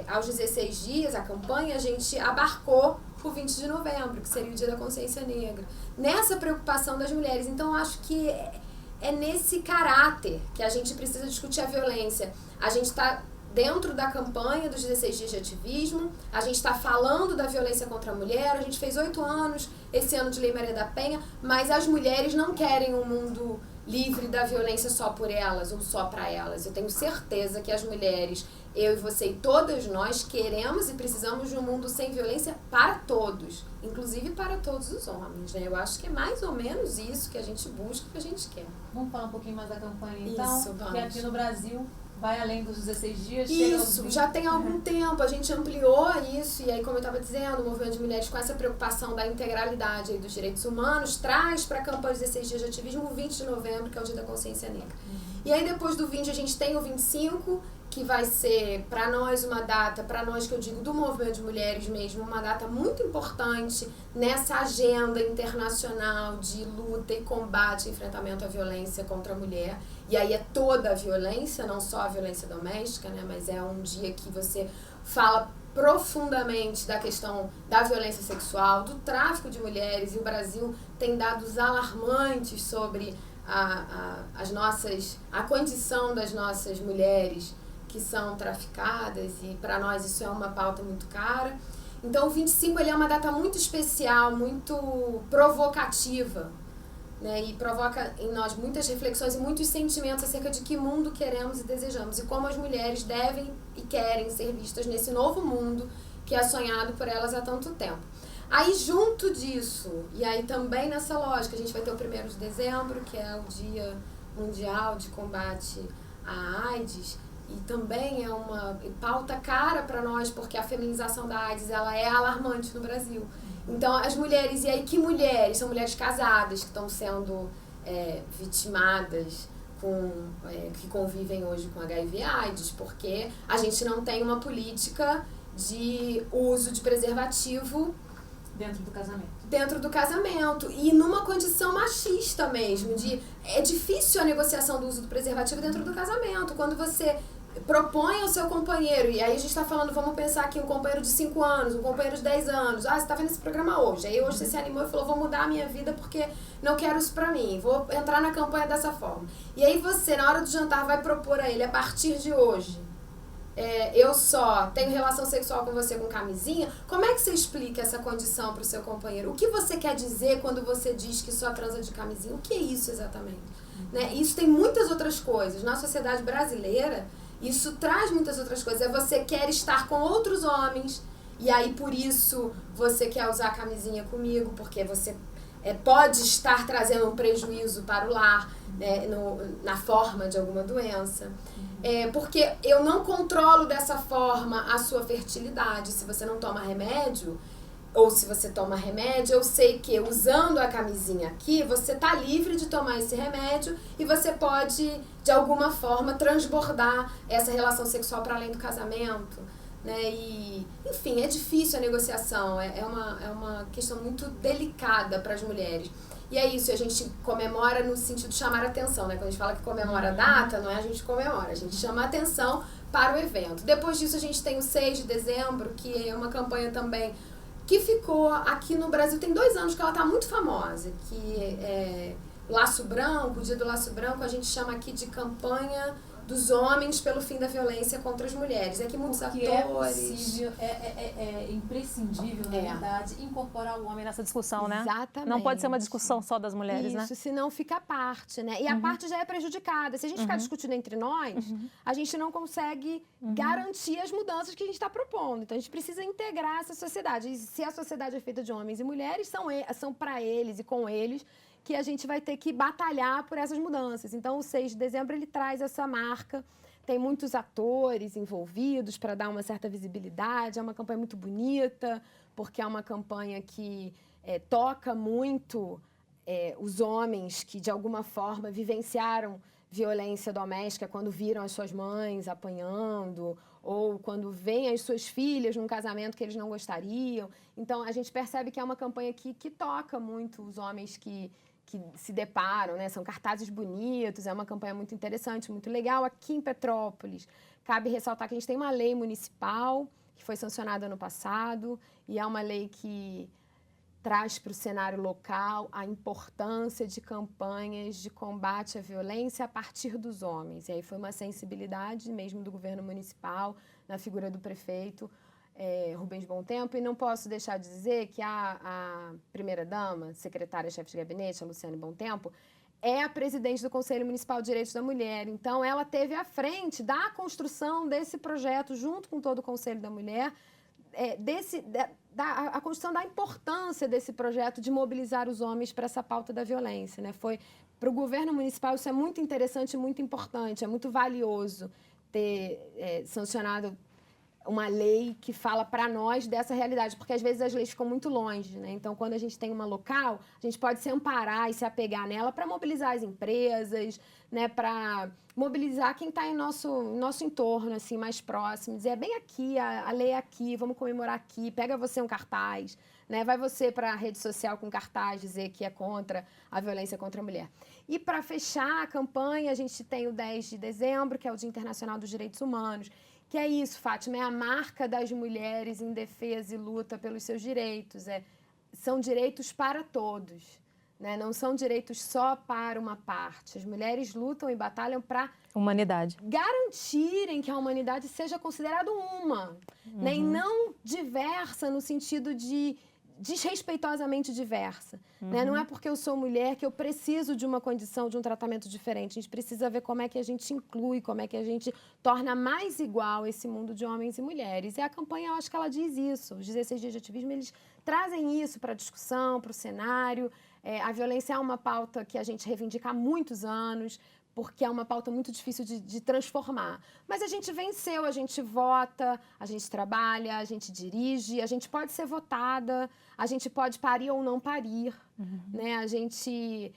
aos 16 dias, a campanha, a gente abarcou o 20 de novembro, que seria o Dia da Consciência Negra, nessa preocupação das mulheres. Então, acho que é nesse caráter que a gente precisa discutir a violência. A gente está dentro da campanha dos 16 dias de ativismo, a gente está falando da violência contra a mulher, a gente fez 8 anos esse ano de Lei Maria da Penha, mas as mulheres não querem um mundo livre da violência só por elas ou só para elas. Eu tenho certeza que as mulheres, eu e você e todas nós queremos e precisamos de um mundo sem violência para todos, inclusive para todos os homens, né? Eu acho que é mais ou menos isso que a gente busca, que a gente quer. Vamos falar um pouquinho mais da campanha então? Isso, vamos. Que aqui no Brasil vai além dos 16 dias? Isso, já tem algum tempo, a gente ampliou isso, e aí, como eu estava dizendo, o movimento de mulheres com essa preocupação da integralidade aí dos direitos humanos, traz para a campanha dos 16 dias de ativismo o 20 de novembro, que é o Dia da Consciência Negra. E aí, depois do 20, a gente tem o 25, que vai ser, para nós, uma data, para nós que eu digo do movimento de mulheres mesmo, uma data muito importante nessa agenda internacional de luta e combate e enfrentamento à violência contra a mulher. E aí é toda a violência, não só a violência doméstica, né, mas é um dia que você fala profundamente da questão da violência sexual, do tráfico de mulheres, e o Brasil tem dados alarmantes sobre a condição das nossas mulheres que são traficadas, e para nós isso é uma pauta muito cara. Então o 25 ele é uma data muito especial, muito provocativa, né, e provoca em nós muitas reflexões e muitos sentimentos acerca de que mundo queremos e desejamos, e como as mulheres devem e querem ser vistas nesse novo mundo que é sonhado por elas há tanto tempo. Aí, junto disso, e aí também nessa lógica, a gente vai ter o 1º de dezembro, que é o Dia Mundial de Combate à AIDS, e também é uma pauta cara para nós, porque a feminização da AIDS ela é alarmante no Brasil. Então, as mulheres, e aí que mulheres? São mulheres casadas que estão sendo vitimadas, que convivem hoje com HIV/AIDS, porque a gente não tem uma política de uso de preservativo dentro do casamento. Dentro do casamento. E numa condição machista mesmo. É difícil a negociação do uso do preservativo dentro do casamento. Quando você propõe ao seu companheiro, e aí a gente está falando, vamos pensar aqui, um companheiro de 5 anos, um companheiro de 10 anos. Você está vendo esse programa hoje. Aí hoje você se animou e falou, vou mudar a minha vida porque não quero isso pra mim. Vou entrar na campanha dessa forma. E aí você, na hora do jantar, vai propor a ele, a partir de hoje, eu só tenho relação sexual com você com camisinha. Como é que você explica essa condição pro seu companheiro? O que você quer dizer quando você diz que só transa de camisinha? O que é isso exatamente? Né? Isso tem muitas outras coisas. Na sociedade brasileira, isso traz muitas outras coisas. Você quer estar com outros homens, e aí por isso você quer usar a camisinha comigo, porque você pode estar trazendo um prejuízo para o lar, né, na forma de alguma doença. Porque eu não controlo dessa forma a sua fertilidade. Se você não toma remédio, ou se você toma remédio, eu sei que usando a camisinha aqui, você tá livre de tomar esse remédio e você pode, de alguma forma, transbordar essa relação sexual para além do casamento, né? E, enfim, é difícil a negociação, é uma questão muito delicada para as mulheres. E é isso, a gente comemora no sentido de chamar atenção, né? Quando a gente fala que comemora a data, não é a gente comemora, a gente chama atenção para o evento. Depois disso, a gente tem o 6 de dezembro, que é uma campanha também que ficou aqui no Brasil, tem 2 anos que ela está muito famosa, que é Laço Branco, o Dia do Laço Branco, a gente chama aqui de campanha dos homens pelo fim da violência contra as mulheres. É que muitos atores... é possível, é imprescindível, na verdade, incorporar o homem nessa discussão, né? Exatamente. Não pode ser uma discussão só das mulheres, né? Isso, senão fica a parte, né? E a parte já é prejudicada. Se a gente ficar discutindo entre nós, a gente não consegue garantir as mudanças que a gente está propondo. Então, a gente precisa integrar essa sociedade. E se a sociedade é feita de homens e mulheres, são para eles e com eles que a gente vai ter que batalhar por essas mudanças. Então, o 6 de dezembro, ele traz essa marca. Tem muitos atores envolvidos para dar uma certa visibilidade. É uma campanha muito bonita, porque é uma campanha que toca muito os homens que, de alguma forma, vivenciaram violência doméstica quando viram as suas mães apanhando, ou quando veem as suas filhas num casamento que eles não gostariam. Então, a gente percebe que é uma campanha que toca muito os homens que se deparam, né? São cartazes bonitos, é uma campanha muito interessante, muito legal. Aqui em Petrópolis, cabe ressaltar que a gente tem uma lei municipal que foi sancionada ano passado e é uma lei que traz para o cenário local a importância de campanhas de combate à violência a partir dos homens. E aí foi uma sensibilidade mesmo do governo municipal, na figura do prefeito, Rubens Bom Tempo, e não posso deixar de dizer que a primeira-dama, secretária-chefe de gabinete, a Luciane Bom Tempo, é a presidente do Conselho Municipal de Direitos da Mulher. Então, ela esteve à frente da construção desse projeto, junto com todo o Conselho da Mulher, a construção da importância desse projeto de mobilizar os homens para essa pauta da violência, né? Para o governo municipal, isso é muito interessante e muito importante, é muito valioso ter sancionado uma lei que fala para nós dessa realidade, porque às vezes as leis ficam muito longe, né? Então, quando a gente tem uma local, a gente pode se amparar e se apegar nela para mobilizar as empresas, né? Para mobilizar quem está em nosso entorno, assim, mais próximo, dizer, é bem aqui, a lei é aqui, vamos comemorar aqui, pega você um cartaz, né? Vai você para a rede social com cartaz dizer que é contra a violência contra a mulher. E para fechar a campanha, a gente tem o 10 de dezembro, que é o Dia Internacional dos Direitos Humanos, que é isso, Fátima, é a marca das mulheres em defesa e luta pelos seus direitos. São direitos para todos, né? Não são direitos só para uma parte. As mulheres lutam e batalham para humanidade, garantirem que a humanidade seja considerada uma, né? E não diversa no sentido de desrespeitosamente diversa. Né? Não é porque eu sou mulher que eu preciso de uma condição, de um tratamento diferente. A gente precisa ver como é que a gente inclui, como é que a gente torna mais igual esse mundo de homens e mulheres. E a campanha, eu acho que ela diz isso. Os 16 dias de ativismo, eles trazem isso para a discussão, para o cenário. A violência é uma pauta que a gente reivindica há muitos anos, porque é uma pauta muito difícil de transformar. Mas a gente venceu, a gente vota, a gente trabalha, a gente dirige, a gente pode ser votada, a gente pode parir ou não parir, né? A gente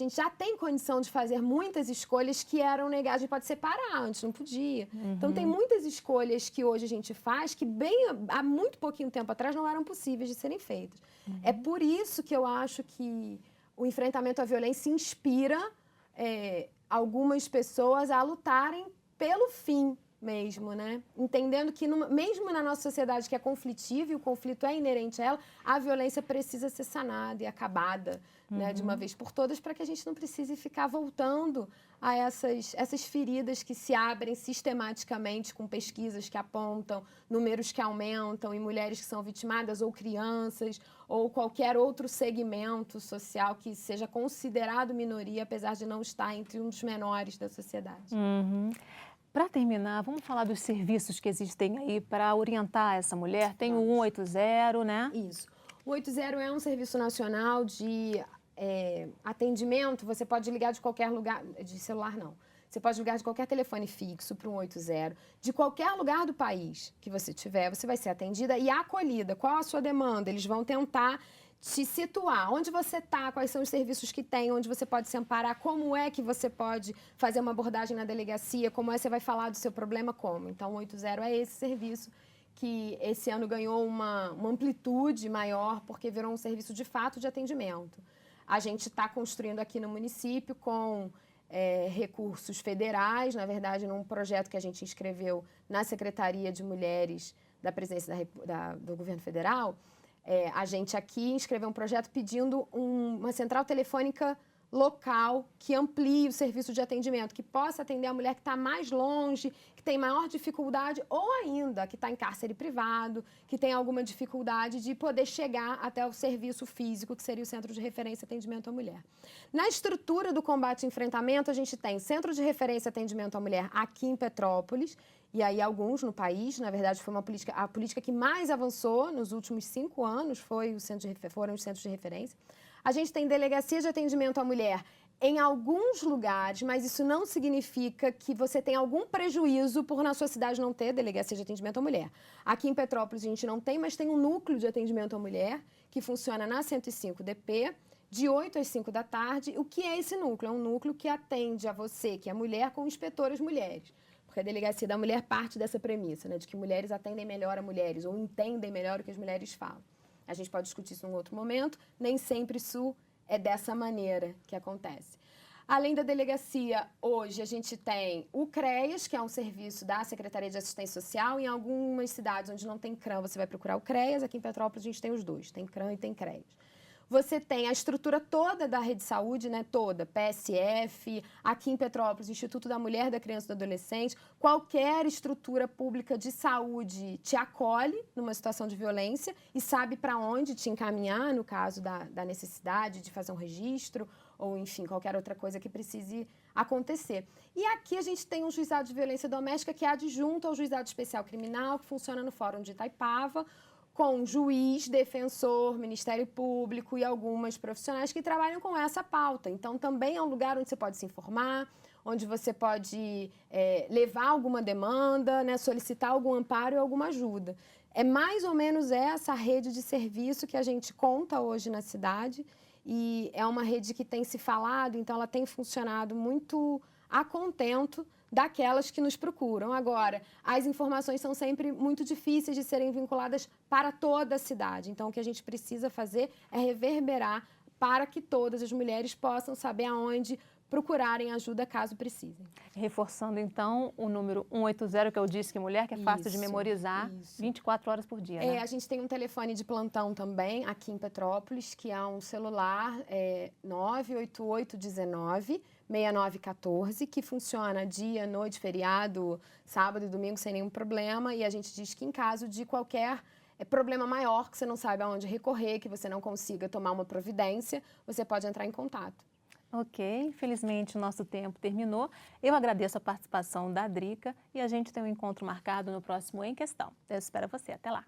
já tem condição de fazer muitas escolhas que eram negadas. A gente pode separar, antes não podia. Então, tem muitas escolhas que hoje a gente faz que há muito pouquinho tempo atrás não eram possíveis de serem feitas. É por isso que eu acho que o enfrentamento à violência inspira algumas pessoas a lutarem pelo fim mesmo, né? Entendendo que mesmo na nossa sociedade que é conflitiva e o conflito é inerente a ela, a violência precisa ser sanada e acabada, né, de uma vez por todas, para que a gente não precise ficar voltando a essas feridas que se abrem sistematicamente com pesquisas que apontam números que aumentam em mulheres que são vitimadas ou crianças ou qualquer outro segmento social que seja considerado minoria, apesar de não estar entre um dos menores da sociedade. Para terminar, vamos falar dos serviços que existem aí para orientar essa mulher. Tem o 180, né? Isso. O 80 é um serviço nacional de atendimento. Você pode ligar de qualquer lugar, de celular não. Você pode ligar de qualquer telefone fixo para o 180, de qualquer lugar do país que você tiver, você vai ser atendida e acolhida. Qual a sua demanda? Eles vão tentar te situar, onde você está, quais são os serviços que tem, onde você pode se amparar, como é que você pode fazer uma abordagem na delegacia, como é que você vai falar do seu problema, como. Então, o 180 é esse serviço que esse ano ganhou uma amplitude maior, porque virou um serviço de fato de atendimento. A gente está construindo aqui no município com recursos federais, na verdade, num projeto que a gente inscreveu na Secretaria de Mulheres da Presidência do Governo Federal. A gente aqui inscreveu um projeto pedindo uma central telefônica local que amplie o serviço de atendimento, que possa atender a mulher que está mais longe, que tem maior dificuldade, ou ainda que está em cárcere privado, que tem alguma dificuldade de poder chegar até o serviço físico, que seria o Centro de Referência e Atendimento à Mulher. Na estrutura do combate e enfrentamento, a gente tem Centro de Referência e Atendimento à Mulher aqui em Petrópolis, e aí alguns no país. Na verdade, foi a política que mais avançou nos últimos 5 anos, foram os centros de referência. A gente tem delegacia de atendimento à mulher em alguns lugares, mas isso não significa que você tem algum prejuízo por na sua cidade não ter delegacia de atendimento à mulher. Aqui em Petrópolis a gente não tem, mas tem um núcleo de atendimento à mulher que funciona na 105 DP, de 8 às 5 da tarde. O que é esse núcleo? É um núcleo que atende a você, que é mulher, com inspetoras mulheres. Porque a delegacia da mulher parte dessa premissa, né, de que mulheres atendem melhor a mulheres ou entendem melhor o que as mulheres falam. A gente pode discutir isso em outro momento, nem sempre isso é dessa maneira que acontece. Além da delegacia, hoje a gente tem o CREAS, que é um serviço da Secretaria de Assistência Social. Em algumas cidades onde não tem CRAM, você vai procurar o CREAS. Aqui em Petrópolis a gente tem os dois, tem CRAM e tem CREAS. Você tem a estrutura toda da rede de saúde, né, toda, PSF, aqui em Petrópolis, Instituto da Mulher, da Criança e do Adolescente. Qualquer estrutura pública de saúde te acolhe numa situação de violência e sabe para onde te encaminhar, no caso da necessidade de fazer um registro ou, enfim, qualquer outra coisa que precise acontecer. E aqui a gente tem um juizado de violência doméstica que é adjunto ao juizado especial criminal, que funciona no Fórum de Itaipava, com juiz, defensor, Ministério Público e algumas profissionais que trabalham com essa pauta. Então, também é um lugar onde você pode se informar, onde você pode levar alguma demanda, né, solicitar algum amparo e alguma ajuda. É mais ou menos essa rede de serviço que a gente conta hoje na cidade e é uma rede que tem se falado, então ela tem funcionado muito a contento daquelas que nos procuram. Agora, as informações são sempre muito difíceis de serem vinculadas para toda a cidade. Então, o que a gente precisa fazer é reverberar para que todas as mulheres possam saber aonde procurarem ajuda caso precisem. Reforçando, então, o número 180, que eu disse que mulher, que é fácil de memorizar, 24 horas por dia, né? A gente tem um telefone de plantão também, aqui em Petrópolis, que é um celular 98819-6914, que funciona dia, noite, feriado, sábado e domingo sem nenhum problema. E a gente diz que em caso de qualquer problema maior, que você não saiba aonde recorrer, que você não consiga tomar uma providência, você pode entrar em contato. Ok, infelizmente o nosso tempo terminou. Eu agradeço a participação da Drica e a gente tem um encontro marcado no próximo Em Questão. Eu espero você. Até lá.